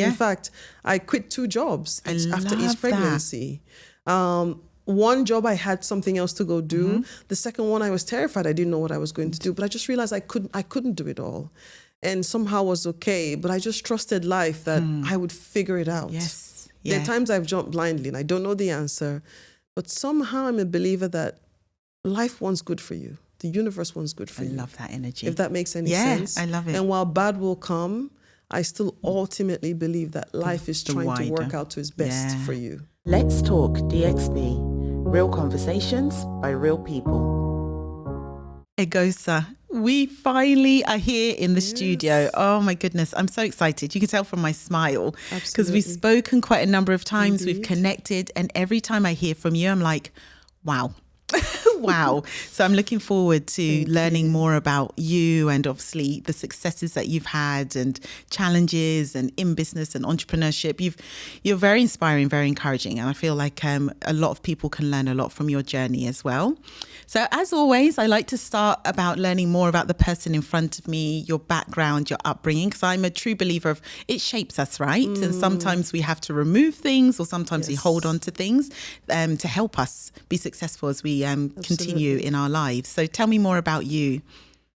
And in fact, I quit 2 jobs after each pregnancy. One job I had something else to go do. The second one I was terrified. I didn't know what I was going to do, but I just realized I couldn't do it all. And somehow was okay, but I just trusted life that I would figure it out. Yes. There are times I've jumped blindly and I don't know the answer, but somehow I'm a believer that life wants good for you. The universe wants good for you. I love that energy. If that makes any sense. I love it. And while bad will come, I still ultimately believe that life is trying to work out to its best for you. Let's talk DXB. Real conversations by real people. Eghosa, we finally are here in the studio. Oh my goodness, I'm so excited. You can tell from my smile because we've spoken quite a number of times. We've connected, and every time I hear from you, I'm like, wow. Wow. So I'm looking forward to learning more about you and obviously the successes that you've had and challenges and in business and entrepreneurship. You're very inspiring, very encouraging. And I feel like a lot of people can learn a lot from your journey as well. So as always, I like to start about learning more about the person in front of me, your background, your upbringing, because I'm a true believer of it shapes us, right? And sometimes we have to remove things or sometimes we hold on to things to help us be successful as we continue in our lives. So tell me more about you.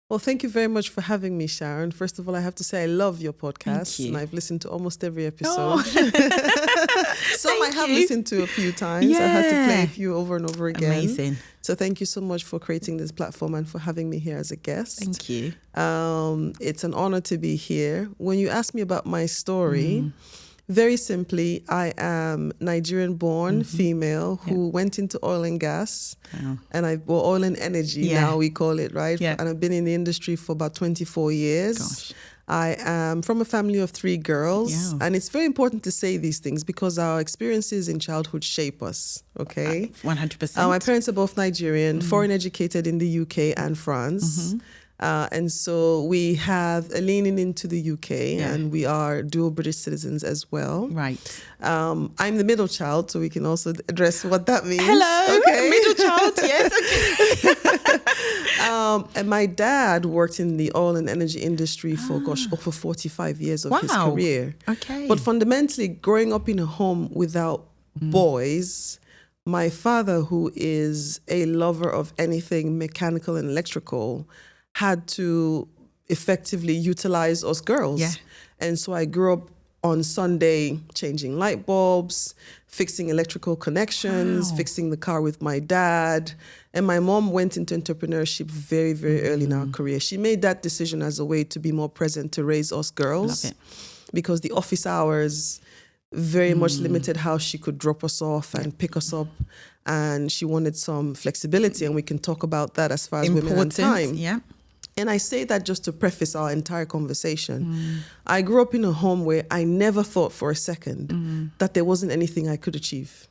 Well, thank you very much for having me, Sharon. First of all, I have to say I love your podcast. Thank you. And I've listened to almost every episode. Some I have listened to a few times. I had to play a few over and over again. Amazing. So thank you so much for creating this platform and for having me here as a guest. Thank you. It's an honor to be here. When you ask me about my story, very simply, I am Nigerian-born female who went into oil and gas, and oil and energy now we call it, right? Yeah. And I've been in the industry for about 24 years. Gosh. I am from a family of 3 girls, and it's very important to say these things because our experiences in childhood shape us, okay? 100%. My parents are both Nigerian, foreign educated in the UK and France. And so we have a leaning into the UK and we are dual British citizens as well. Right. I'm the middle child, so we can also address what that means. Hello, okay. middle child, yes. Okay. And my dad worked in the oil and energy industry for, over 45 years of his career. Okay. But fundamentally, growing up in a home without boys, my father, who is a lover of anything mechanical and electrical, had to effectively utilize us girls. Yeah. And so I grew up on Sunday changing light bulbs, fixing electrical connections, fixing the car with my dad. And my mom went into entrepreneurship very, very early in our career. She made that decision as a way to be more present to raise us girls. Love it. Because the office hours very much limited how she could drop us off and pick us up. And she wanted some flexibility, and we can talk about that as far as women and time. Yeah. And I say that just to preface our entire conversation. I grew up in a home where I never thought for a second that there wasn't anything I could achieve.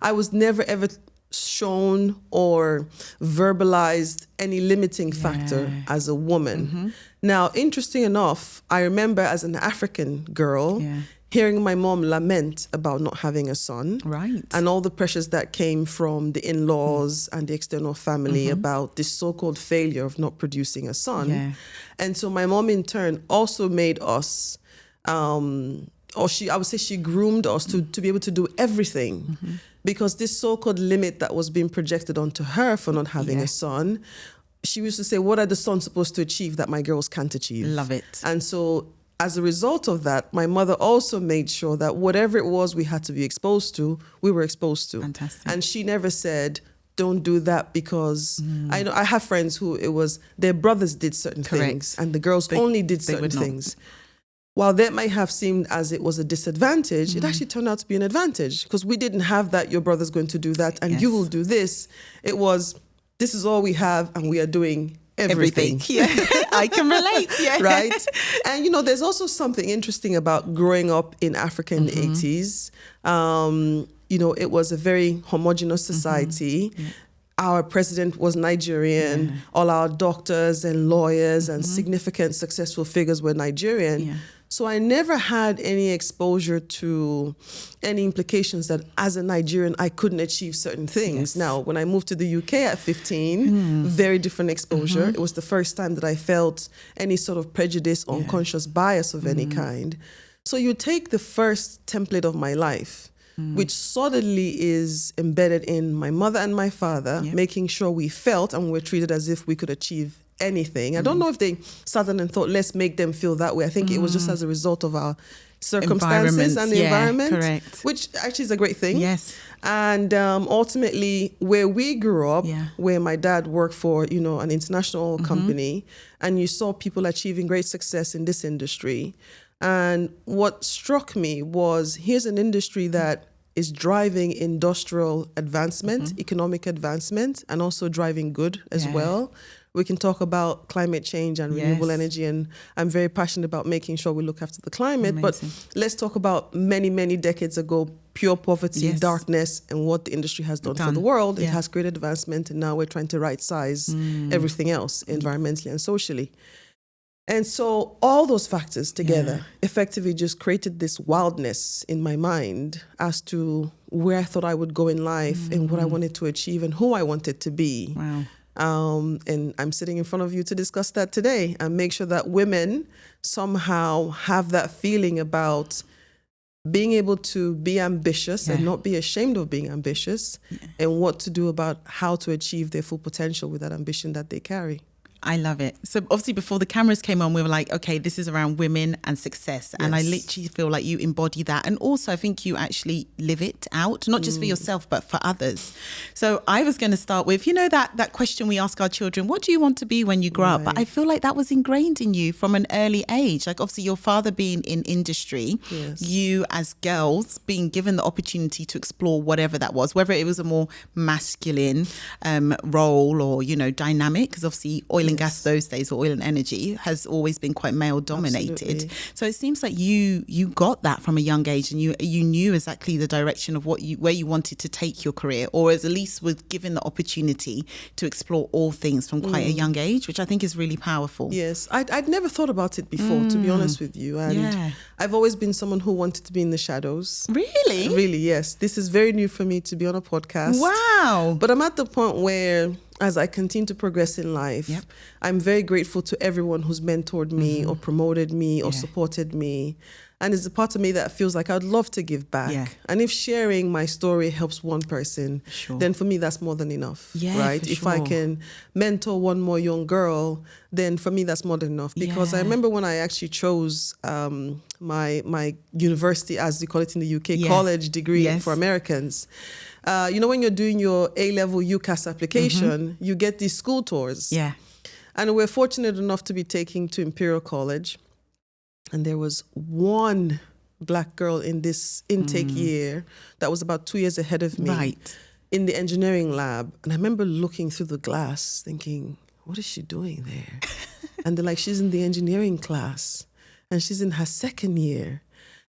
I was never ever shown or verbalized any limiting factor as a woman. Now, interesting enough, I remember as an African girl hearing my mom lament about not having a son. Right. And all the pressures that came from the in-laws and the external family about this so-called failure of not producing a son. Yeah. And so my mom in turn also made us, I would say she groomed us to be able to do everything. Because this so-called limit that was being projected onto her for not having a son, she used to say, what are the sons supposed to achieve that my girls can't achieve? Love it. And so as a result of that, my mother also made sure that whatever it was we had to be exposed to, we were exposed to. Fantastic. And she never said, don't do that, because I know I have friends who it was their brothers did certain things and the girls only did certain things. While that might have seemed as it was a disadvantage, it actually turned out to be an advantage, because we didn't have that your brother's going to do that and you will do this. It was, this is all we have and we are doing everything. Yeah, I can relate. Yeah. Right? And, there's also something interesting about growing up in Africa in the 80s. It was a very homogenous society. Our president was Nigerian. All our doctors and lawyers and significant successful figures were Nigerian. So I never had any exposure to any implications that as a Nigerian, I couldn't achieve certain things. Now, when I moved to the UK at 15, very different exposure. It was the first time that I felt any sort of prejudice or unconscious bias of any kind. So you take the first template of my life, which solidly is embedded in my mother and my father, making sure we felt and were treated as if we could achieve anything. I don't know if they sat down and thought, let's make them feel that way. I think it was just as a result of our circumstances and the environment, correct. which actually is a great thing. Yes. And ultimately, where we grew up, where my dad worked for, an international company, and you saw people achieving great success in this industry. And what struck me was, here's an industry that is driving industrial advancement, economic advancement, and also driving good as well. We can talk about climate change and renewable energy, and I'm very passionate about making sure we look after the climate. Amazing. But let's talk about many, many decades ago, pure poverty, darkness, and what the industry has done for the world. It has great advancement, and now we're trying to right-size everything else, environmentally and socially. And so all those factors together effectively just created this wildness in my mind as to where I thought I would go in life and what I wanted to achieve and who I wanted to be. Wow. And I'm sitting in front of you to discuss that today and make sure that women somehow have that feeling about being able to be ambitious and not be ashamed of being ambitious and what to do about how to achieve their full potential with that ambition that they carry. I love it. So obviously before the cameras came on, we were like, okay, this is around women and success. And I literally feel like you embody that. And also I think you actually live it out, not just for yourself, but for others. So I was going to start with, that question we ask our children, what do you want to be when you grow up? But I feel like that was ingrained in you from an early age. Like obviously your father being in industry, you as girls being given the opportunity to explore whatever that was, whether it was a more masculine role or, dynamic, because obviously oil and gas those days, or oil and energy, has always been quite male dominated. Absolutely. So it seems like you got that from a young age, and you knew exactly the direction of where you wanted to take your career, or at least was given the opportunity to explore all things from quite a young age, which I think is really powerful. Yes, I'd never thought about it before, to be honest with you. And I've always been someone who wanted to be in the shadows. Really? Really, yes. This is very new for me to be on a podcast. Wow. But I'm at the point where, as I continue to progress in life, I'm very grateful to everyone who's mentored me or promoted me or supported me. And there's a part of me that feels like I'd love to give back. Yeah. And if sharing my story helps one person, then for me, that's more than enough, right? If I can mentor one more young girl, then for me, that's more than enough. Because I remember when I actually chose my university, as we call it in the UK, college degree for Americans. When you're doing your A-level UCAS application, you get these school tours. Yeah. And we're fortunate enough to be taking to Imperial College. And there was one Black girl in this intake year that was about 2 years ahead of me in the engineering lab. And I remember looking through the glass thinking, what is she doing there? And they're like, she's in the engineering class and she's in her second year.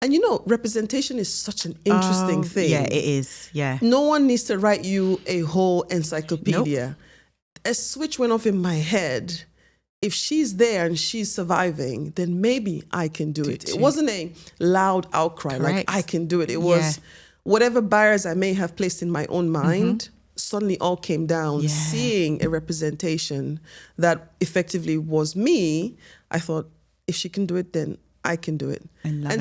And representation is such an interesting thing. Yeah, it is. Yeah. No one needs to write you a whole encyclopedia. Nope. A switch went off in my head. If she's there and she's surviving, then maybe I can do it. It wasn't a loud outcry like I can do it. It was whatever barriers I may have placed in my own mind suddenly all came down. Seeing a representation that effectively was me, I thought, if she can do it, then I can do it.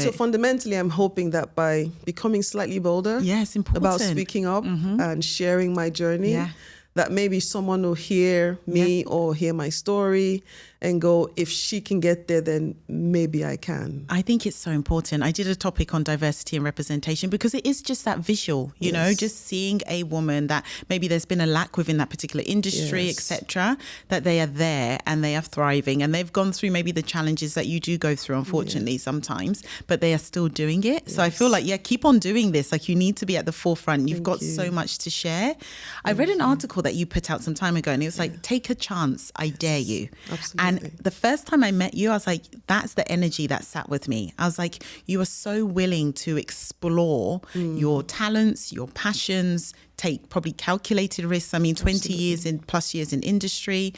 So fundamentally, I'm hoping that by becoming slightly bolder about speaking up and sharing my journey, that maybe someone will hear me or hear my story and go, if she can get there, then maybe I can. I think it's so important. I did a topic on diversity and representation because it is just that visual, you know, just seeing a woman that maybe there's been a lack within that particular industry, etc., that they are there and they are thriving and they've gone through maybe the challenges that you do go through, unfortunately, sometimes, but they are still doing it. So I feel like, keep on doing this. Like, you need to be at the forefront. You've got so much to share. I read an article that you put out some time ago and it was like, take a chance, I dare you. Absolutely. And the first time I met you, I was like, that's the energy that sat with me. I was like, you are so willing to explore your talents, your passions, take probably calculated risks. I mean, 20 years in plus years in industry.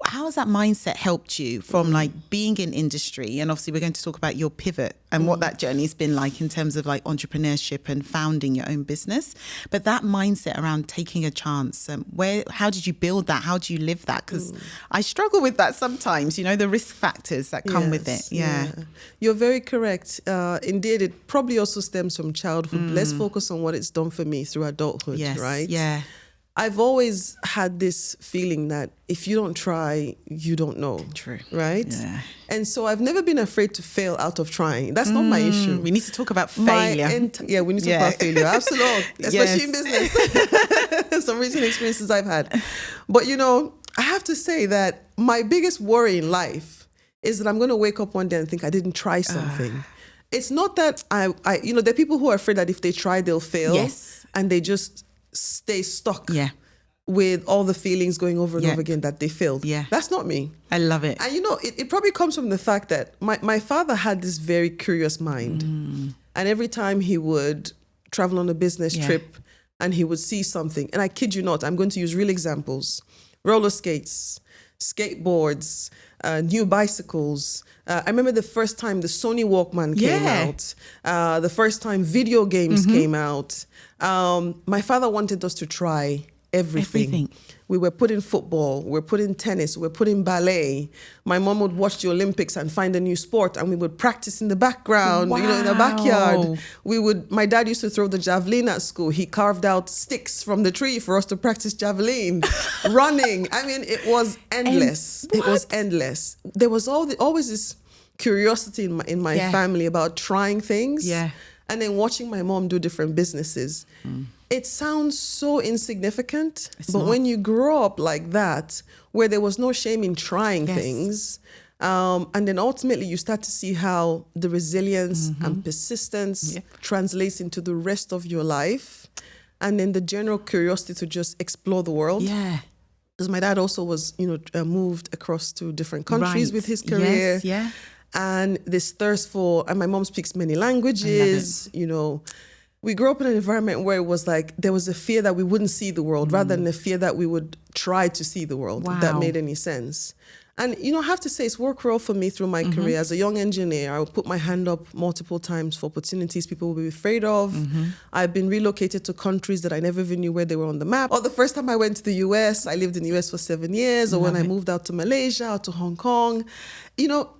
how has that mindset helped you from like being in industry? And obviously we're going to talk about your pivot and what that journey has been like in terms of like entrepreneurship and founding your own business. But that mindset around taking a chance, how did you build that? How do you live that? Because I struggle with that sometimes, you know, the risk factors that come with it. Yeah. You're very correct. Indeed, it probably also stems from childhood. Let's focus on what it's done for me through adulthood, right? Yeah. I've always had this feeling that if you don't try, you don't know. True. Right? Yeah. And so I've never been afraid to fail out of trying. That's not my issue. We need to talk about failure. We need to talk about failure. Absolutely. Especially in business. Some recent experiences I've had. But, you know, I have to say that my biggest worry in life is that I'm going to wake up one day and think I didn't try something. It's not that I you know, there are people who are afraid that if they try, they'll fail. Yes. And they just stay stuck with all the feelings going over and over again that they failed. That's not me. I love it. And you know, it probably comes from the fact that my father had this very curious mind. And every time he would travel on a business trip and he would see something, and I kid you not, I'm going to use real examples: roller skates, skateboards, new bicycles. I remember the first time the Sony Walkman came out, the first time video games came out. My father wanted us to try everything. We were put in football, we were put in tennis, we were put in ballet. My mom would watch the Olympics and find a new sport, and we would practice in the background, you know, in the backyard. My dad used to throw the javelin at school. He carved out sticks from the tree for us to practice javelin, running. I mean, it was endless. It was endless. There was always this curiosity in my family about trying things. And then watching my mom do different businesses. It sounds so insignificant, but when you grow up like that, where there was no shame in trying things, and then ultimately you start to see how the resilience and persistence translates into the rest of your life, and then the general curiosity to just explore the world. Because my dad also was, you know, moved across to different countries with his career. And this thirst for, and my mom speaks many languages, you know. We grew up in an environment where it was like, there was a fear that we wouldn't see the world rather than a fear that we would try to see the world, if that made any sense. And, you know, I have to say it's worked well for me through my career. As a young engineer, I would put my hand up multiple times for opportunities people would be afraid of. I've been relocated to countries that I never even knew where they were on the map. Or the first time I went to the US, I lived in the US for 7 years. Or when I moved out to Malaysia or to Hong Kong, you know,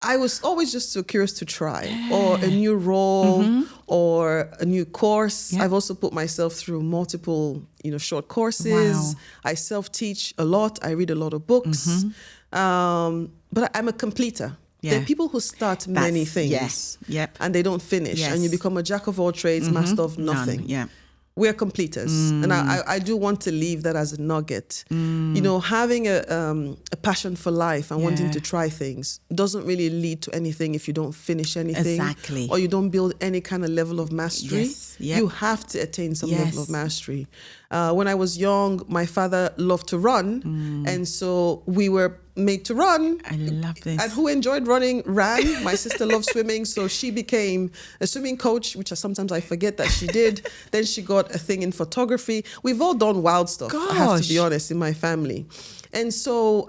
I was always just so curious to try, or a new role, or a new course. I've also put myself through multiple, you know, short courses. I self-teach a lot. I read a lot of books. But I'm a completer. There are people who start many things and they don't finish, and you become a jack of all trades, master of nothing. We're completers. And I do want to leave that as a nugget. You know, having a passion for life and wanting to try things doesn't really lead to anything if you don't finish anything. Or you don't build any kind of level of mastery. You have to attain some level of mastery. When I was young, my father loved to run. And so we were made to run. I love this. And who enjoyed running ran. My sister loved swimming, so she became a swimming coach, which sometimes I forget that she did. Then she got a thing in photography. We've all done wild stuff, I have to be honest, in my family. And so,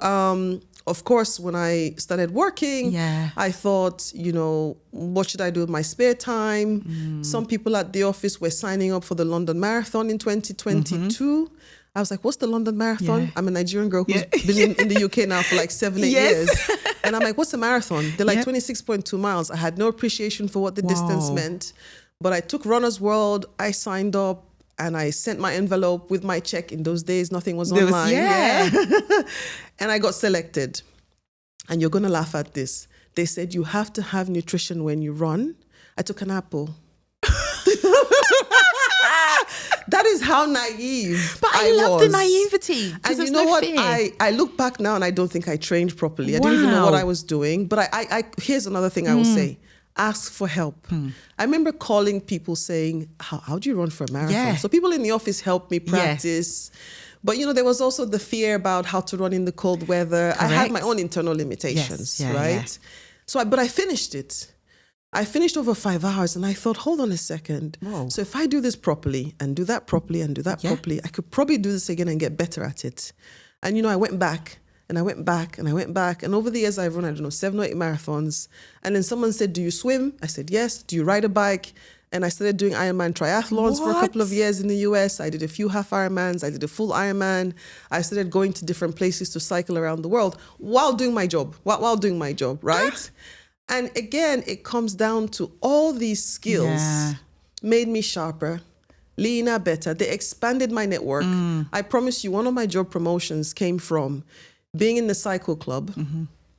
of course, when I started working, I thought, you know, what should I do with my spare time? Some people at the office were signing up for the London Marathon in 2022. I was like, what's the London Marathon? I'm a Nigerian girl who's been in the UK now for like 7-8 years. And I'm like, what's a marathon? They're like 26.2 miles. I had no appreciation for what the distance meant. But I took Runner's World. I signed up and I sent my envelope with my check. In those days, nothing was online. And I got selected. And you're going to laugh at this. They said, you have to have nutrition when you run. I took an apple. That is how naive But I love the naivety. And you know what? I look back now and I don't think I trained properly. I didn't even know what I was doing. But I here's another thing I will say. Ask for help. I remember calling people saying, how do you run for a marathon? So people in the office helped me practice. But, you know, there was also the fear about how to run in the cold weather. I had my own internal limitations, right? So, but I finished it. I finished over 5 hours and I thought, hold on a second. So if I do this properly and do that properly and do that properly, I could probably do this again and get better at it. And, you know, I went back And I went back and I went back. And over the years, I've run, 7 or 8 marathons. And then someone said, do you swim? I said, yes. Do you ride a bike? And I started doing Ironman triathlons for a couple of years in the US. I did a few half Ironmans. I did a full Ironman. I started going to different places to cycle around the world while doing my job, right? And again, it comes down to all these skills made me sharper, leaner, better. They expanded my network. I promise you, one of my job promotions came from being in the cycle club,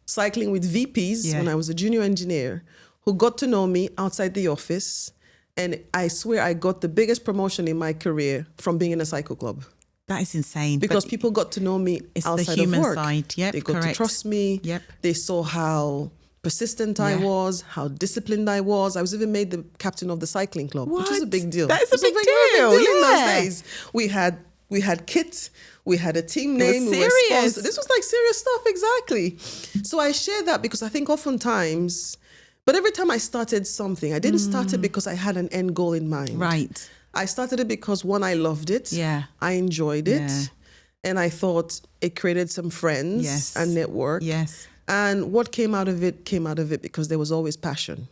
cycling with VPs when I was a junior engineer, who got to know me outside the office. And I swear I got the biggest promotion in my career from being in a cycle club. That is insane. Because people got to know me outside of work. Side. Yep, they got to trust me. Yep. They saw how persistent I was, how disciplined I was. I was even made the captain of the cycling club, which is a big deal. That is a big deal. In those days. We had kit, we had a team name, we were sponsored. This was like serious stuff, exactly. So I share that because I think oftentimes, but every time I started something, I didn't start it because I had an end goal in mind. Right. I started it because, one, I loved it. Yeah. I enjoyed it. And I thought it created some friends and network. Yes. And what came out of it because there was always passion,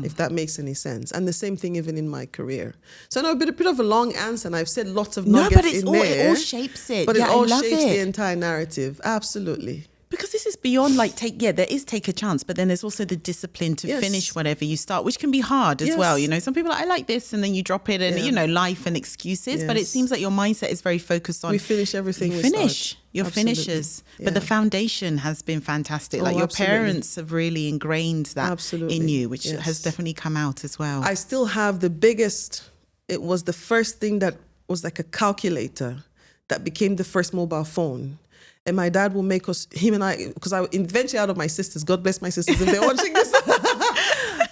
if that makes any sense. And the same thing even in my career. So I know a bit of a long answer, and I've said lots of nuggets in there. It all shapes it. But it all shapes the entire narrative. Absolutely. Because this is beyond like there is take a chance, but then there's also the discipline to finish whatever you start, which can be hard as well. You know, some people are like, I like this, and then you drop it, and you know, life and excuses. But it seems like your mindset is very focused on. We finish everything. You're finishers. But the foundation has been fantastic. Like your parents have really ingrained that in you, which has definitely come out as well. I still have the biggest. It was the first thing that was like a calculator that became the first mobile phone. And my dad will make us, him and I, because I eventually out of my sisters, God bless my sisters if they're watching this,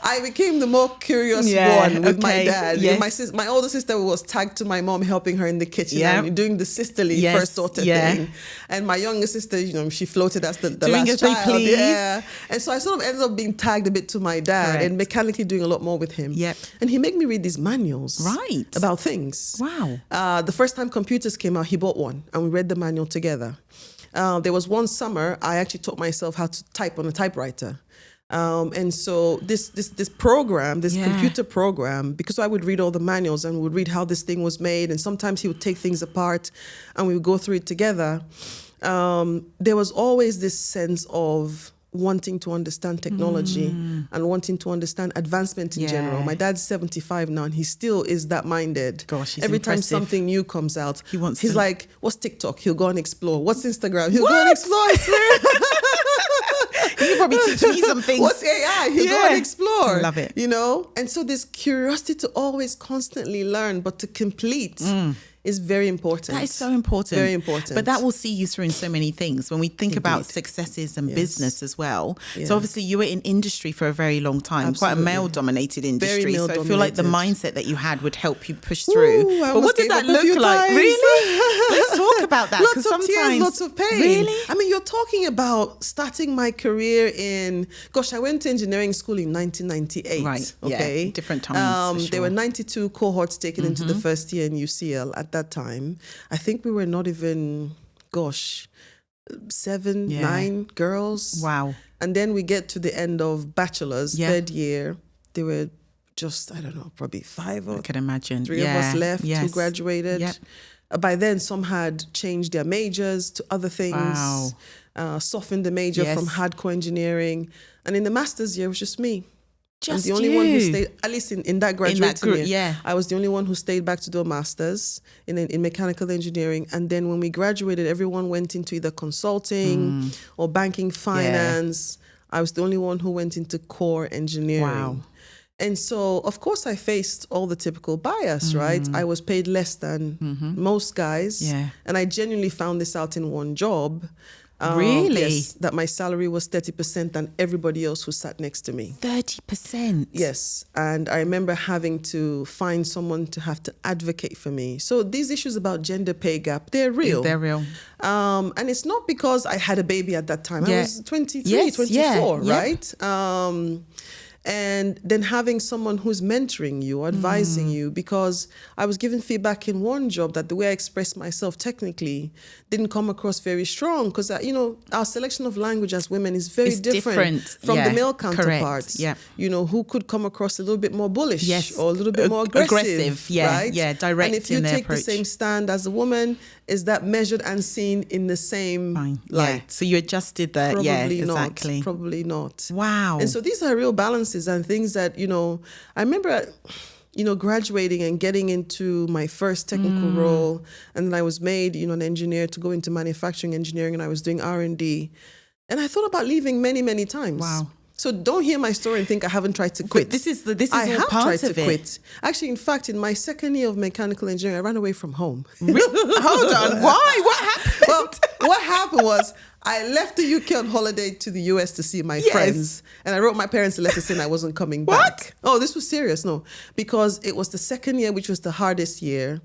I became the more curious one with my dad. Yes. My older sister was tagged to my mom helping her in the kitchen and doing the sisterly first daughter thing. And my younger sister, you know, she floated as the last child. Yeah. And so I sort of ended up being tagged a bit to my dad and mechanically doing a lot more with him. Yep. And he made me read these manuals about things. Wow. The first time computers came out, he bought one and we read the manual together. There was one summer I actually taught myself how to type on a typewriter. And so this program, this computer program, because I would read all the manuals and would read how this thing was made, and sometimes he would take things apart and we would go through it together. There was always this sense of wanting to understand technology and wanting to understand advancement in general. My dad's 75 now and he still is that minded. Gosh, he's Every impressive. time something new comes out, he's to... like, what's TikTok? He'll go and explore. What's Instagram? He'll go and explore. I swear. You can probably teach me some things. What's AI? He'll go and explore. I love it. You know? And so this curiosity to always constantly learn, but to complete is very important. That is so important. Very important. But that will see you through in so many things when we think about successes and business as well. So obviously you were in industry for a very long time, quite a male-dominated industry. So I feel like the mindset that you had would help you push through. But what did that look like? Really? Let's talk about that. Lots of tears, lots of pain. Really? I mean, you're talking about starting my career in, I went to engineering school in 1998. Right. Okay. Yeah. Different times. For sure. There were 92 cohorts taken into the first year in UCL at that time. I think we were not even, 7, 9 girls. Wow. And then we get to the end of bachelor's, third year. There were just, I don't know, probably 5 or I can imagine. 3 of us left who graduated. Yep. By then, some had changed their majors to other things, softened the major from hardcore engineering. And in the master's year, it was just me. I'm the only one who stayed, at least in that graduating year. I was the only one who stayed back to do a master's in mechanical engineering. And then when we graduated, everyone went into either consulting or banking, finance. I was the only one who went into core engineering. Wow. And so, of course, I faced all the typical bias, right? I was paid less than most guys. Yeah. And I genuinely found this out in one job. Really? Yes, that my salary was 30% than everybody else who sat next to me. 30%? Yes. And I remember having to find someone to have to advocate for me. So these issues about gender pay gap, they're real. They're real. And it's not because I had a baby at that time. I was 23, 24, right? And then having someone who's mentoring you or advising you, because I was given feedback in one job that the way I expressed myself technically didn't come across very strong, because, our selection of language as women is very different from the male counterparts, who could come across a little bit more bullish or a little bit more aggressive, right? Yeah, direct. And if you in their take approach. the same stand as a woman, is that measured and seen in the same light? Yeah. So you adjusted that. Probably Exactly. not. Probably not. Wow. And so these are real balances and things that, I remember, graduating and getting into my first technical role. And then I was made, an engineer to go into manufacturing engineering, and I was doing R&D. And I thought about leaving many, many times. Wow. So don't hear my story and think I haven't tried to quit. But this is I all have part tried of to it. quit. Actually, in fact, in my second year of mechanical engineering, I ran away from home. Hold on. Why? What happened? Well, what happened was I left the UK on holiday to the US to see my friends. And I wrote my parents a letter saying I wasn't coming back. Oh, this was serious. No, because it was the second year, which was the hardest year.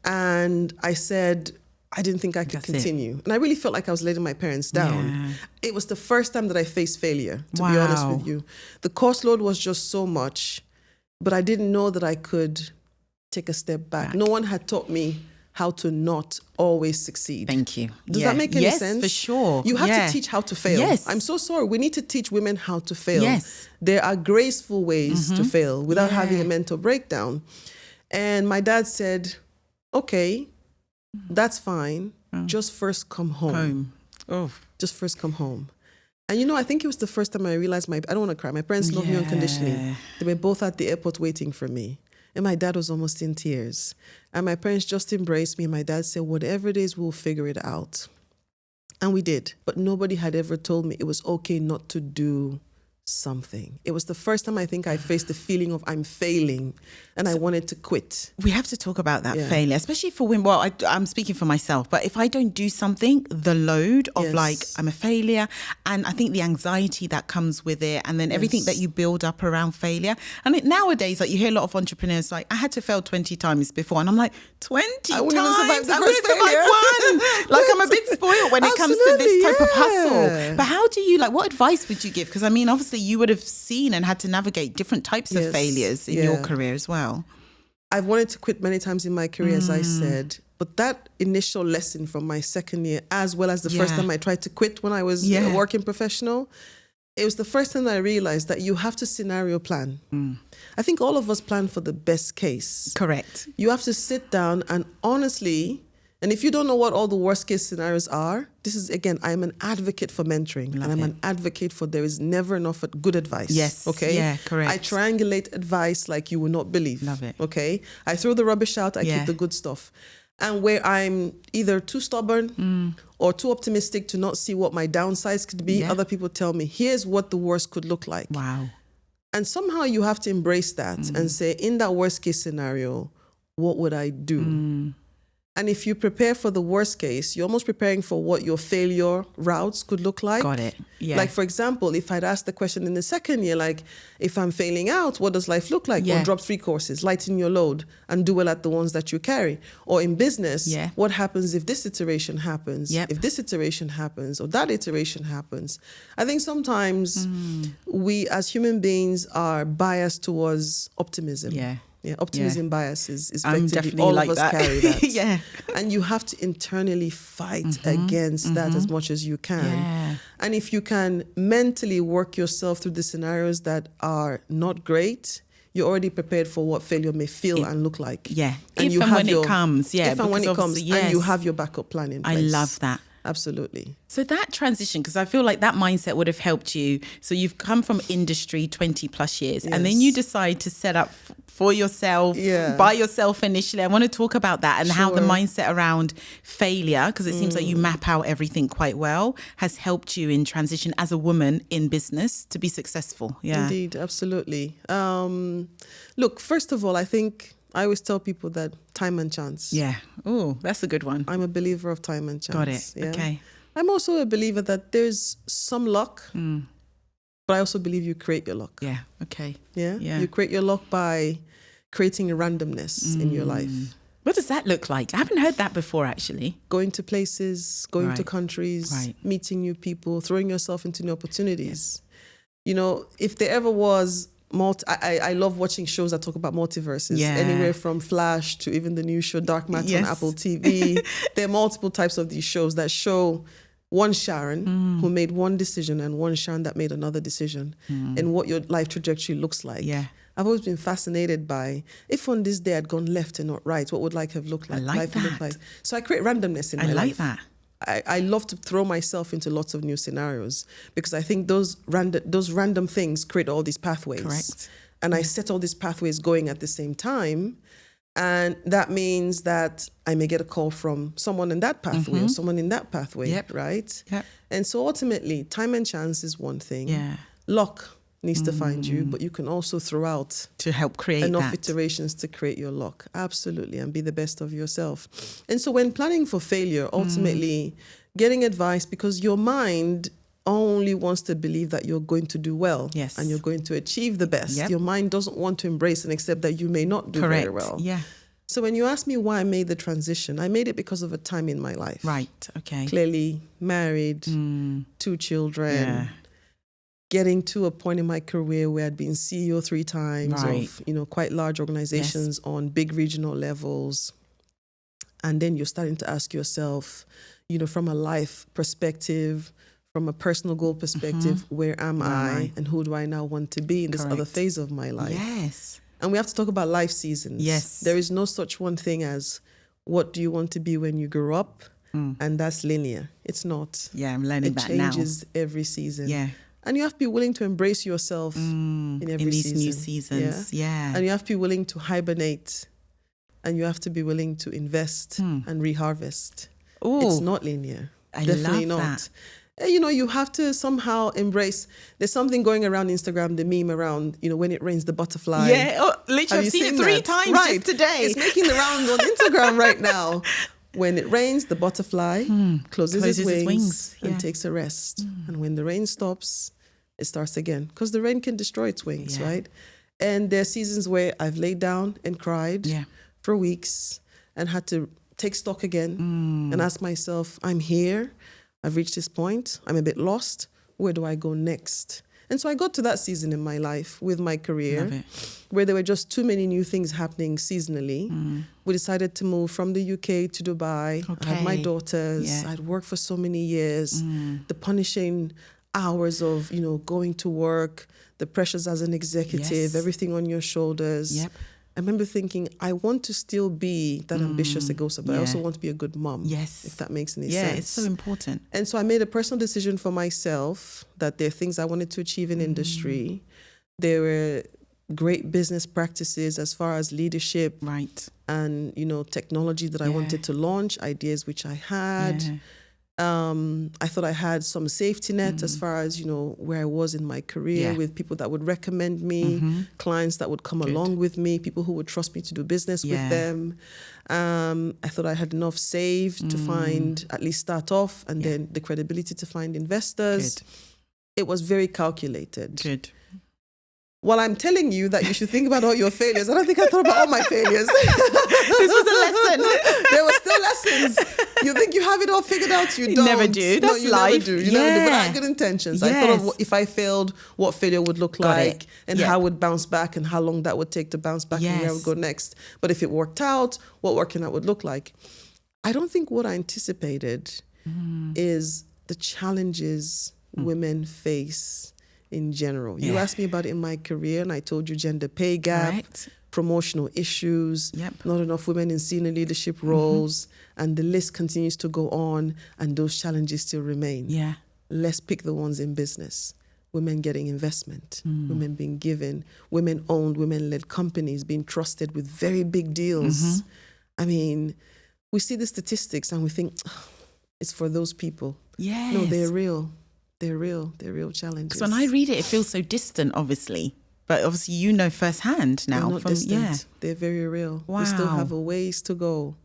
And I said, I didn't think I could continue. And I really felt like I was letting my parents down. Yeah. It was the first time that I faced failure, to be honest with you. The course load was just so much, but I didn't know that I could take a step back. No one had taught me how to not always succeed. Thank you. Does that make any sense? Yes, for sure. You have to teach how to fail. Yes. I'm so sorry. We need to teach women how to fail. Yes. There are graceful ways to fail without having a mental breakdown. And my dad said, okay, that's fine. Just first come home. Just first come home. And I think it was the first time I realized I don't want to cry. My parents love me unconditionally. They were both at the airport waiting for me. And my dad was almost in tears. And my parents just embraced me. And my dad said, whatever it is, we'll figure it out. And we did. But nobody had ever told me it was okay not to do something. It was the first time I think I faced the feeling of I'm failing and I wanted to quit. We have to talk about that failure, especially for women. Well, I'm speaking for myself, but if I don't do something, the load of I'm a failure, and I think the anxiety that comes with it, and then everything that you build up around failure. And nowadays, you hear a lot of entrepreneurs I had to fail 20 times before, and I'm like, 20 times? I wouldn't survive one. I'm a bit spoiled when it comes to this type of hustle. But how do you, what advice would you give? Because obviously you would have seen and had to navigate different types of failures in your career as well. I've wanted to quit many times in my career, as I said, but that initial lesson from my second year, as well as the first time I tried to quit when I was a working professional, it was the first time I realized that you have to scenario plan. I think all of us plan for the best case. Correct. You have to sit down and honestly, and if you don't know what all the worst case scenarios are, this is, again, I'm an advocate for mentoring. And I'm an advocate for there is never enough good advice. Yes. Okay? Yeah, correct. I triangulate advice like you will not believe. Love it. Okay? I throw the rubbish out, I keep the good stuff. And where I'm either too stubborn or too optimistic to not see what my downsides could be, other people tell me, here's what the worst could look like. Wow. And somehow you have to embrace that and say, in that worst case scenario, what would I do? And if you prepare for the worst case, you're almost preparing for what your failure routes could look like. Got it. Yeah. Like, for example, if I'd asked the question in the second year, if I'm failing out, what does life look like? Or drop 3 courses, lighten your load, and do well at the ones that you carry. Or in business, what happens if this iteration happens? If this iteration happens, or that iteration happens? I think sometimes we as human beings are biased towards optimism. Optimism bias is effectively all of us carry that. And you have to internally fight against that as much as you can. And if you can mentally work yourself through the scenarios that are not great, you're already prepared for what failure may feel and look like. And if and when it comes. If and when it comes. And you have your backup plan in place. I love that. Absolutely. So that transition, because I feel like that mindset would have helped you. So you've come from industry 20 plus years and then you decide to set up for yourself, by yourself initially. I want to talk about that and how the mindset around failure, because it seems like you map out everything quite well, has helped you in transition as a woman in business to be successful. Indeed, absolutely. Look, first of all, I think I always tell people that time and chance. Oh, that's a good one. I'm a believer of time and chance. Got it. Okay. I'm also a believer that there's some luck, but I also believe you create your luck. Okay. You create your luck by creating a randomness in your life. What does that look like? I haven't heard that before, actually. Going to places, going to countries, meeting new people, throwing yourself into new opportunities. If there ever was I love watching shows that talk about multiverses. Yeah. Anywhere from Flash to even the new show Dark Matter on Apple TV. There are multiple types of these shows that show one Sharon who made one decision and one Sharon that made another decision and what your life trajectory looks like. Yeah. I've always been fascinated by, if on this day I'd gone left and not right, what would life have looked like? I like life that. Look like. So I create randomness in my life. I like that. I love to throw myself into lots of new scenarios because I think those random things create all these pathways. Correct. And I set all these pathways going at the same time. And that means that I may get a call from someone in that pathway or someone in that pathway, right? Yep. And so ultimately, time and chance is one thing. Yeah. Luck needs to find you, but you can also throw out to help create enough that. iterations to create your luck. Absolutely. And be the best of yourself. And so when planning for failure, ultimately getting advice, because your mind only wants to believe that you're going to do well and you're going to achieve the best. Yep. Your mind doesn't want to embrace and accept that you may not do very well. Yeah. So when you ask me why I made the transition, I made it because of a time in my life. Right. Okay. Clearly married, 2 children, getting to a point in my career where I'd been CEO 3 times of, quite large organizations on big regional levels. And then you're starting to ask yourself, from a life perspective, from a personal goal perspective, where am I and who do I now want to be in this other phase of my life? Yes. And we have to talk about life seasons. Yes. There is no such one thing as what do you want to be when you grow up? And that's linear. It's not. Yeah, I'm learning that now. It changes every season. Yeah. And you have to be willing to embrace yourself in every these season. new seasons. Yeah. And you have to be willing to hibernate. And you have to be willing to invest and reharvest. Ooh, it's not linear. I Definitely love not. that. You have to somehow embrace. There's something going around Instagram, the meme around, when it rains, the butterfly. Yeah, literally, I've seen it 3 times just today. It's making the rounds on Instagram right now. When it rains, the butterfly closes its wings and takes a rest. And when the rain stops, it starts again. Because the rain can destroy its wings, right? And there are seasons where I've laid down and cried for weeks and had to take stock again and ask myself, I'm here. I've reached this point. I'm a bit lost. Where do I go next? And so I got to that season in my life with my career where there were just too many new things happening seasonally. We decided to move from the UK to Dubai. I had my daughters. I'd worked for so many years. The punishing hours of, going to work, the pressures as an executive, everything on your shoulders. I remember thinking, I want to still be that ambitious Eghosa, but I also want to be a good mom. Yes. If that makes any sense. Yeah, it's so important. And so I made a personal decision for myself that there are things I wanted to achieve in industry. There were great business practices as far as leadership and, technology that I wanted to launch, ideas which I had. I thought I had some safety net as far as, where I was in my career with people that would recommend me, clients that would come along with me, people who would trust me to do business with them. I thought I had enough saved to find, at least start off, and then the credibility to find investors. It was very calculated. Good. Well, I'm telling you that you should think about all your failures. I don't think I thought about all my failures. This was a lesson. There were still lessons. You think you have it all figured out. You don't. Never do. That's you life. Never do. You never do. But I had good intentions. I thought of if I failed, what failure would look like and how I would bounce back and how long that would take to bounce back and where I would go next. But if it worked out, what working out would look like. I don't think what I anticipated is the challenges women face in general. You asked me about it in my career and I told you gender pay gap, promotional issues, not enough women in senior leadership roles, and the list continues to go on and those challenges still remain. Let's pick the ones in business. Women getting investment, women being given, women-owned, women-led companies being trusted with very big deals. I mean, we see the statistics and we think, it's for those people. No, they're real. They're real challenges. Because when I read it, it feels so distant, obviously. But obviously, firsthand now. They're not distant. They're very real. Wow. We still have a ways to go.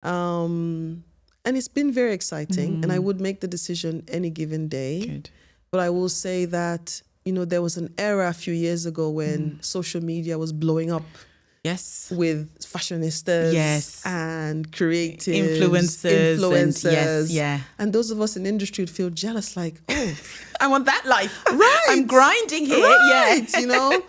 And it's been very exciting. And I would make the decision any given day. Good. But I will say that, there was an era a few years ago when social media was blowing up. With fashionistas and creatives, influencers. And those of us in industry would feel jealous, like, oh, I want that life. Right. I'm grinding here. Right, Yeah. you know.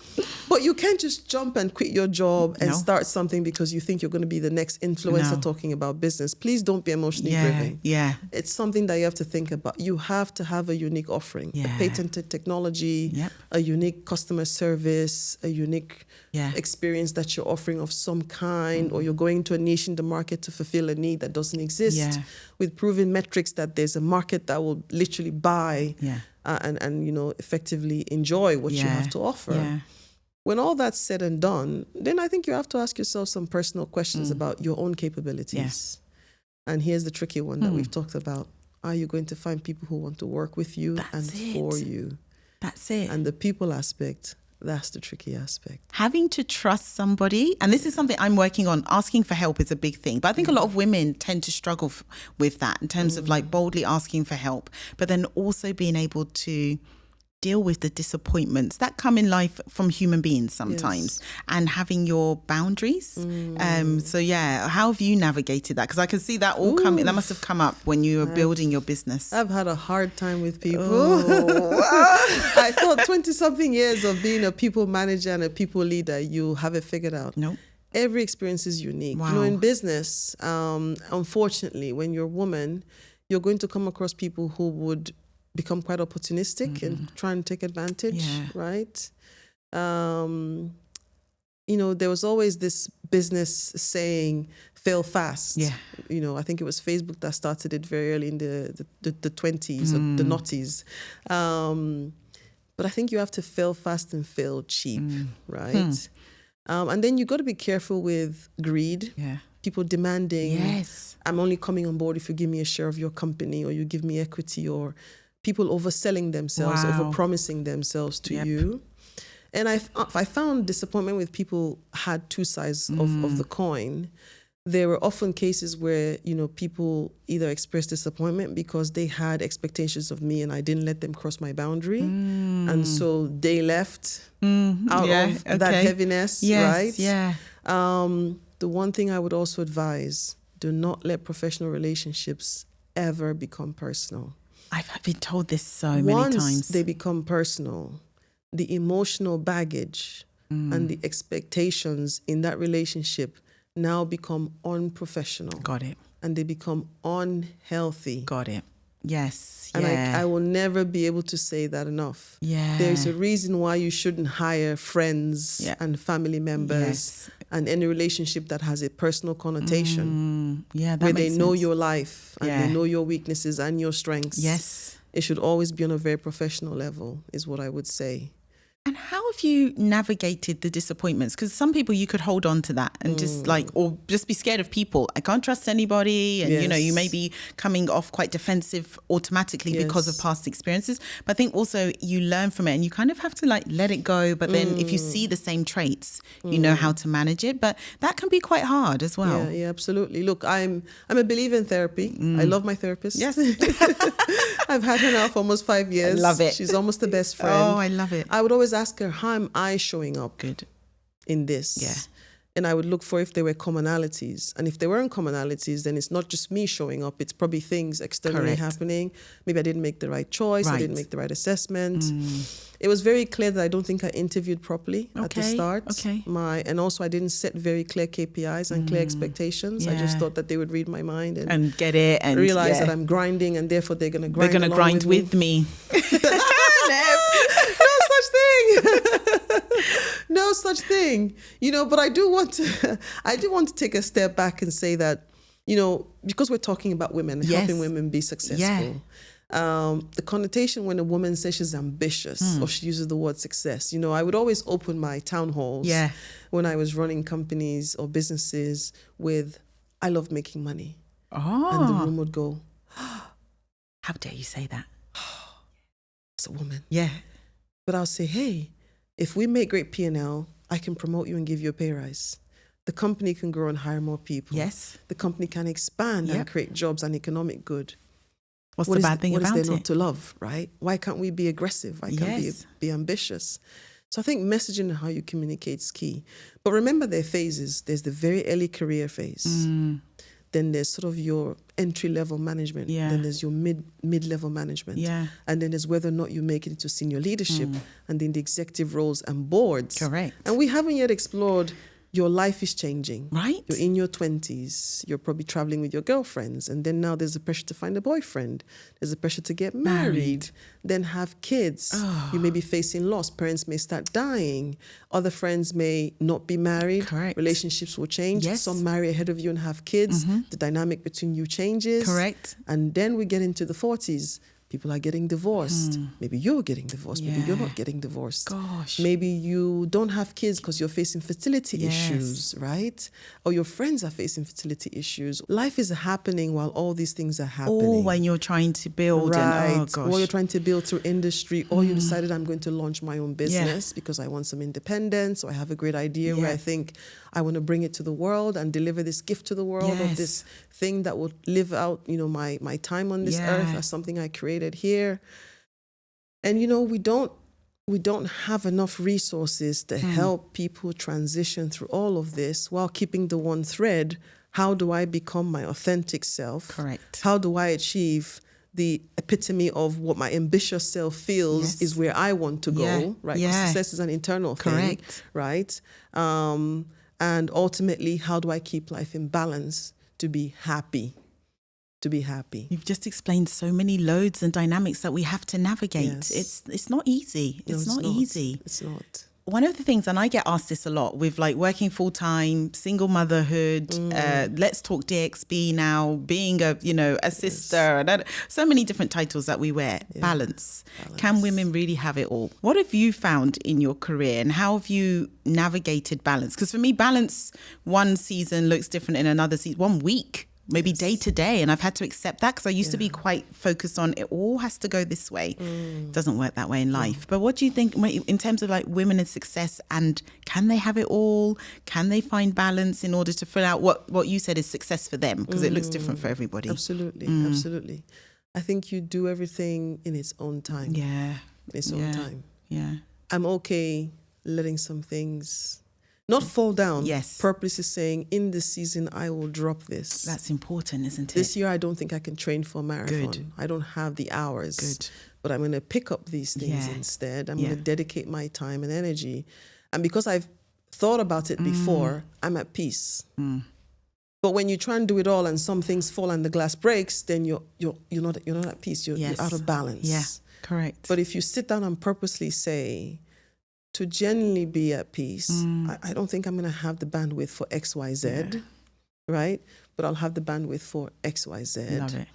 But you can't just jump and quit your job and start something because you think you're going to be the next influencer talking about business. Please don't be emotionally driven. Yeah. It's something that you have to think about. You have to have a unique offering, a patented technology, a unique customer service, a unique experience that you're offering of some kind, or you're going to a niche in the market to fulfill a need that doesn't exist with proven metrics that there's a market that will literally buy and you know, effectively enjoy what you have to offer. Yeah. When all that's said and done, then I think you have to ask yourself some personal questions about your own capabilities. And here's the tricky one that we've talked about. Are you going to find people who want to work with you for you? That's it. And the people aspect, that's the tricky aspect. Having to trust somebody, and this is something I'm working on. Asking for help is a big thing, but I think a lot of women tend to struggle with that in terms of like boldly asking for help, but then also being able to deal with the disappointments that come in life from human beings sometimes, and having your boundaries. So how have you navigated that? Because I can see that all coming. That must have come up when you were building your business. I've had a hard time with people. I thought 20-something years of being a people manager and a people leader, you have it figured out. No. Every experience is unique. Wow. You know, in business, unfortunately, when you're a woman, you're going to come across people who would become quite opportunistic and try and take advantage, right? You know, there was always this business saying, fail fast. Yeah. You know, I think it was Facebook that started it very early in the 20s, or the noughties. But I think you have to fail fast and fail cheap, right? And then you got to be careful with greed. Yeah. People demanding, I'm only coming on board if you give me a share of your company, or you give me equity, or people overselling themselves, overpromising themselves to you. And I found disappointment with people had two sides of the coin. There were often cases where, you know, people either expressed disappointment because they had expectations of me and I didn't let them cross my boundary. And so they left out of that heaviness, right? Yeah. The one thing I would also advise, do not let professional relationships ever become personal. I've been told this so many times. Once they become personal, the emotional baggage and the expectations in that relationship now become unprofessional. Got it. And they become unhealthy. Got it. Yes. And I will never be able to say that enough. Yeah. There's a reason why you shouldn't hire friends and family members and any relationship that has a personal connotation. That where they know your life and they know your weaknesses and your strengths. Yes. It should always be on a very professional level, is what I would say. And how have you navigated the disappointments? Because some people, you could hold on to that and just like, or just be scared of people. I can't trust anybody. And, you know, you may be coming off quite defensive automatically because of past experiences. But I think also you learn from it and you kind of have to like let it go. But then if you see the same traits, you know how to manage it. But that can be quite hard as well. Yeah, absolutely. Look, I'm a believer in therapy. I love my therapist. Yes. I've had her now for almost 5 years. I love it. She's almost the best friend. Oh, I love it. I would always ask her, how am I showing up in this? Yeah. And I would look for if there were commonalities. And if there weren't commonalities, then it's not just me showing up. It's probably things externally happening. Maybe I didn't make the right choice. I didn't make the right assessment. It was very clear that I don't think I interviewed properly at the start. And also I didn't set very clear KPIs and clear expectations. I just thought that they would read my mind and get it and realize that I'm grinding and therefore they're going to grind. They're going to grind with me. No such thing, you know, but I do want to take a step back and say that, you know, because we're talking about women, helping women be successful. The connotation when a woman says she's ambitious or she uses the word success, you know, I would always open my town halls when I was running companies or businesses with, I love making money. And the room would go, how dare you say that? As a woman. Yeah. But I'll say, hey, if we make great P&L, I can promote you and give you a pay rise. The company can grow and hire more people. Yes. The company can expand and create jobs and economic good. What's the bad thing about it? What is there not to love, right? Why can't we be aggressive? Why can't we be ambitious? So I think messaging and how you communicate is key. But remember, there are phases. There's the very early career phase. Then there's sort of your entry-level management. Yeah. Then there's your mid-level management. Yeah. And then there's whether or not you make it into senior leadership and then the executive roles and boards. Correct. And we haven't yet explored your life is changing. Right. You're in your 20s. You're probably traveling with your girlfriends. And then now there's a pressure to find a boyfriend. There's a pressure to get married. Then have kids. Oh. You may be facing loss. Parents may start dying. Other friends may not be married. Correct. Relationships will change. Yes. Some marry ahead of you and have kids. The dynamic between you changes. Correct. And then we get into the 40s. People are getting divorced. Maybe you're getting divorced. Maybe you're not getting divorced. Gosh. Maybe you don't have kids because you're facing fertility Yes. issues, right? Or your friends are facing fertility issues. Life is happening while all these things are happening. Or when you're trying to build. Right. And, oh, gosh. Or you're trying to build through industry, or you decided I'm going to launch my own business because I want some independence, or I have a great idea where I think I want to bring it to the world and deliver this gift to the world of this thing that will live out, my time on this earth as something I created here. And, we don't have enough resources to help people transition through all of this while keeping the one thread. How do I become my authentic self? Correct. How do I achieve the epitome of what my ambitious self feels is where I want to go, right? Because success is an internal thing, right? And ultimately, how do I keep life in balance to be happy? You've just explained so many loads and dynamics that we have to navigate. Yes. It's not easy. It's not easy. It's not. One of the things, and I get asked this a lot with like working full time, single motherhood, let's talk DXB now, being a sister, and so many different titles that we wear. Balance. Can women really have it all? What have you found in your career, and how have you navigated balance? Because for me, balance one season looks different in another season, 1 week. Maybe day to day. And I've had to accept that because I used to be quite focused on it all has to go this way. It doesn't work that way in life. But what do you think in terms of like women and success, and can they have it all? Can they find balance in order to fill out what you said is success for them? Because it looks different for everybody. Absolutely. Absolutely. I think you do everything in its own time. Yeah. Its own time. Yeah. I'm okay letting some things not fall down. Yes. Purposely saying, in this season, I will drop this. That's important, isn't it? This year, I don't think I can train for a marathon. Good. I don't have the hours. Good. But I'm going to pick up these things instead. I'm going to dedicate my time and energy. And because I've thought about it before, I'm at peace. But when you try and do it all and some things fall and the glass breaks, then you're not at peace. You're out of balance. Yeah, correct. But if you sit down and purposely say, to genuinely be at peace, I don't think I'm going to have the bandwidth for X, Y, Z, right? But I'll have the bandwidth for X, Y, Z. Love it.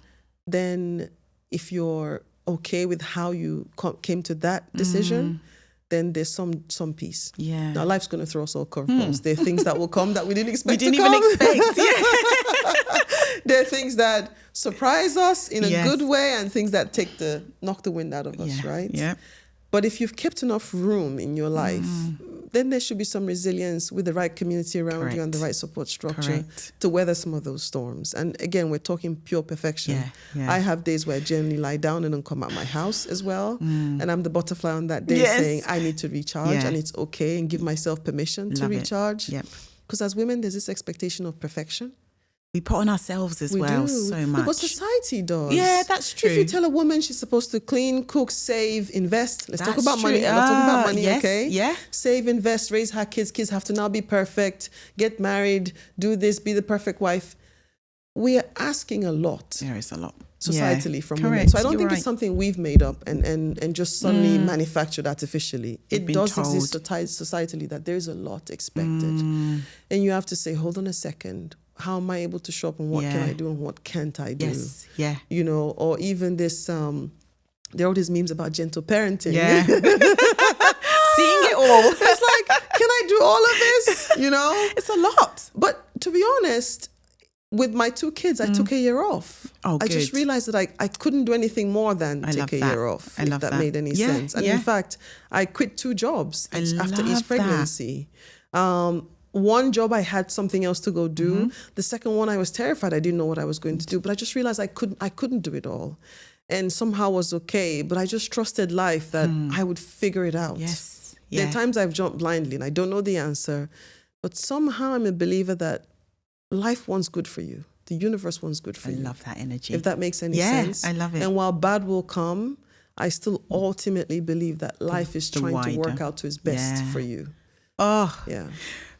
Then if you're okay with how you came to that decision, then there's some peace. Yeah. Now, life's going to throw us all curveballs. There are things that will come that we didn't expect We didn't to come. even expect. Yeah. There are things that surprise us in a good way and things that knock the wind out of us, right? Yeah. But if you've kept enough room in your life, then there should be some resilience with the right community around you and the right support structure to weather some of those storms. And again, we're talking pure perfection. Yeah. I have days where I generally lie down and don't come out my house as well. And I'm the butterfly on that day saying, I need to recharge and it's okay, and give myself permission to recharge. Because as women, there's this expectation of perfection. We put on ourselves as so much. But society does. Yeah, that's true. If you tell a woman she's supposed to clean, cook, save, invest, let's talk about money. Let's talk about money, yes, okay? Yeah. Save, invest, raise her kids. Kids have to now be perfect, get married, do this, be the perfect wife. We are asking a lot. There is a lot. Societally from women. So I don't think it's something we've made up and just suddenly manufactured artificially. It does exist societally that there's a lot expected. And you have to say, hold on a second. How am I able to show up, and what can I do and what can't I do? Yes, yeah. Or even this, there are all these memes about gentle parenting. Yeah. Seeing it all. It's like, can I do all of this? It's a lot. But to be honest, with my 2 kids, I took a year off. Oh, I just realized that I couldn't do anything more than take a year off. If that made any sense. And in fact, I quit 2 jobs after each pregnancy. One job I had something else to go do. The second one I was terrified. I didn't know what I was going to do. But I just realized I couldn't do it all. And somehow was okay. But I just trusted life that I would figure it out. Yes. There are times I've jumped blindly and I don't know the answer. But somehow I'm a believer that life wants good for you. the universe wants good for you. I love that energy. If that makes any sense. I love it. And while bad will come, I still ultimately believe that life is trying to work out to its best for you. Oh, yeah.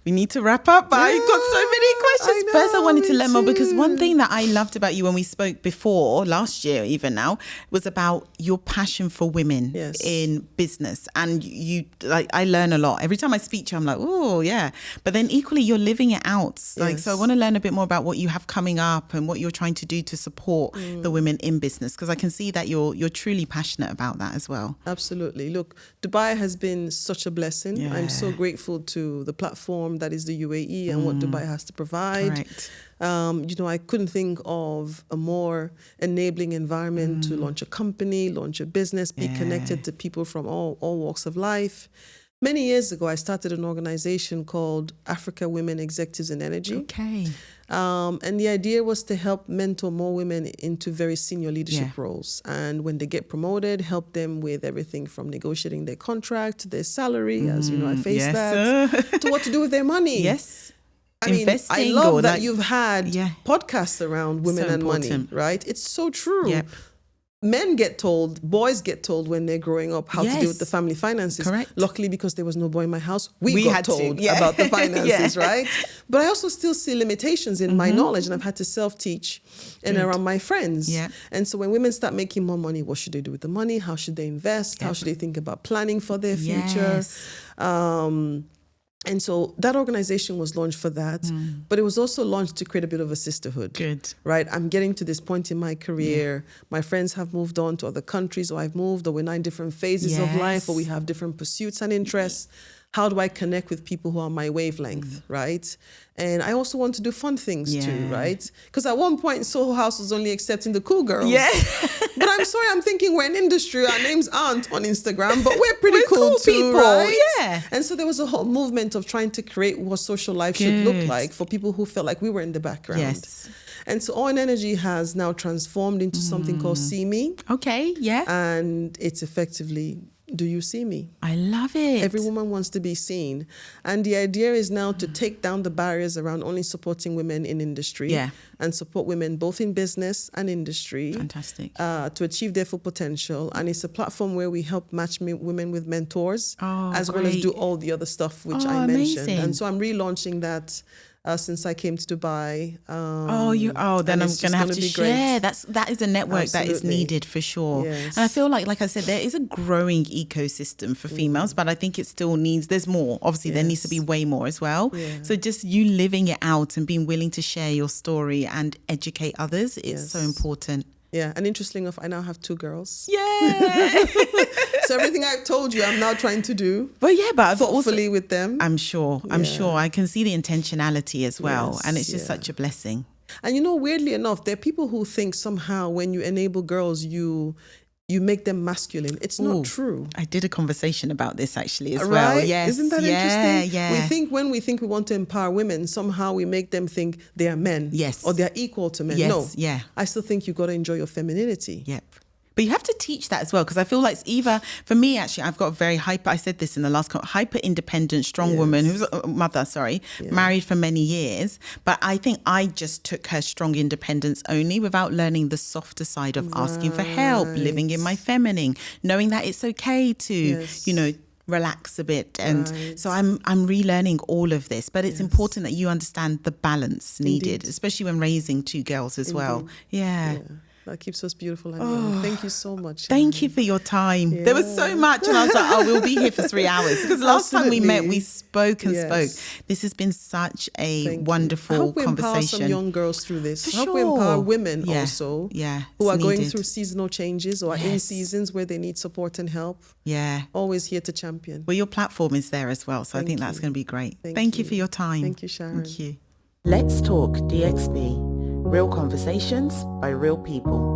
We need to wrap up, but I've got so many questions. First, I wanted to learn more, because one thing that I loved about you when we spoke before, last year even now, was about your passion for women in business. And you, like, I learn a lot. Every time I speak to you, I'm like, oh, yeah. But then equally, you're living it out. Like, so I want to learn a bit more about what you have coming up and what you're trying to do to support the women in business, because I can see that you're truly passionate about that as well. Absolutely. Look, Dubai has been such a blessing. Yeah. I'm so grateful to the platform that is the UAE and what Dubai has to provide. I couldn't think of a more enabling environment to launch a company, launch a business, be connected to people from all walks of life. Many years ago, I started an organization called Africa Women Executives in Energy. Okay. And the idea was to help mentor more women into very senior leadership roles. And when they get promoted, help them with everything from negotiating their contract to their salary, as you know, I face that, to what to do with their money. Yes. I mean, I love that you've had podcasts around women and money, right? It's so true. Yep. Men get told, boys get told when they're growing up how to deal with the family finances. Correct. Luckily, because there was no boy in my house, we got told about the finances, right? But I also still see limitations in my knowledge, and I've had to self-teach and around my friends. Yeah. And so when women start making more money, what should they do with the money? How should they invest? How should they think about planning for their future? And so that organization was launched for that, but it was also launched to create a bit of a sisterhood. Good. Right? I'm getting to this point in my career. My friends have moved on to other countries, or I've moved, or we're now in different phases of life, or we have different pursuits and interests. How do I connect with people who are my wavelength, right? And I also want to do fun things too, right? Because at one point, Soho House was only accepting the cool girls. Yeah. But I'm sorry, I'm thinking we're an industry, our names aren't on Instagram, but we're pretty cool too, people, right? Yeah. And so there was a whole movement of trying to create what social life should look like for people who felt like we were in the background. Yes. And so On Energy has now transformed into something called See Me. Okay, yeah. And it's effectively, do you see me? I love it. Every woman wants to be seen. And the idea is now to take down the barriers around only supporting women in industry and support women both in business and industry. Fantastic. To achieve their full potential. And it's a platform where we help match women with mentors as well as do all the other stuff which I mentioned. And so I'm relaunching that since I came to Dubai. Then I'm going to have to share. That is a network that is needed for sure. Yes. And I feel like I said, there is a growing ecosystem for females, but I think it still needs, there's more. Obviously, there needs to be way more as well. Yeah. So just you living it out and being willing to share your story and educate others, it's so important. Yeah, and interestingly enough, I now have 2 girls. Yeah. So everything I've told you, I'm now trying to do. But thoughtfully with them. I'm sure. I can see the intentionality as well. And it's just such a blessing. And weirdly enough, there are people who think somehow when you enable girls, you make them masculine. It's not true. I did a conversation about this actually as well. Yes. Isn't that interesting? Yeah. When we think we want to empower women, somehow we make them think they are men. Yes. Or they're equal to men. Yes. No. Yeah. I still think you've got to enjoy your femininity. Yep. But you have to teach that as well, because I feel like it's either, for me actually, I've got a very I said this in the last hyper independent, strong woman who's a mother, married for many years. But I think I just took her strong independence only without learning the softer side of asking for help, living in my feminine, knowing that it's okay to, relax a bit. And so I'm relearning all of this, but it's important that you understand the balance needed, especially when raising 2 girls as well. Yeah. That keeps us beautiful. Thank you so much. Thank you for your time. Yeah. There was so much, and I was like, we'll be here for 3 hours. Because last time we met, we spoke and spoke. This has been such a wonderful conversation. Empower some young girls through this. Help empower women also who are going through seasonal changes or are in seasons where they need support and help. Yeah. Always here to champion. Well, your platform is there as well, so I think that's going to be great. Thank you for your time. Thank you, Sharon. Thank you. Let's Talk DXB. Real conversations by real people.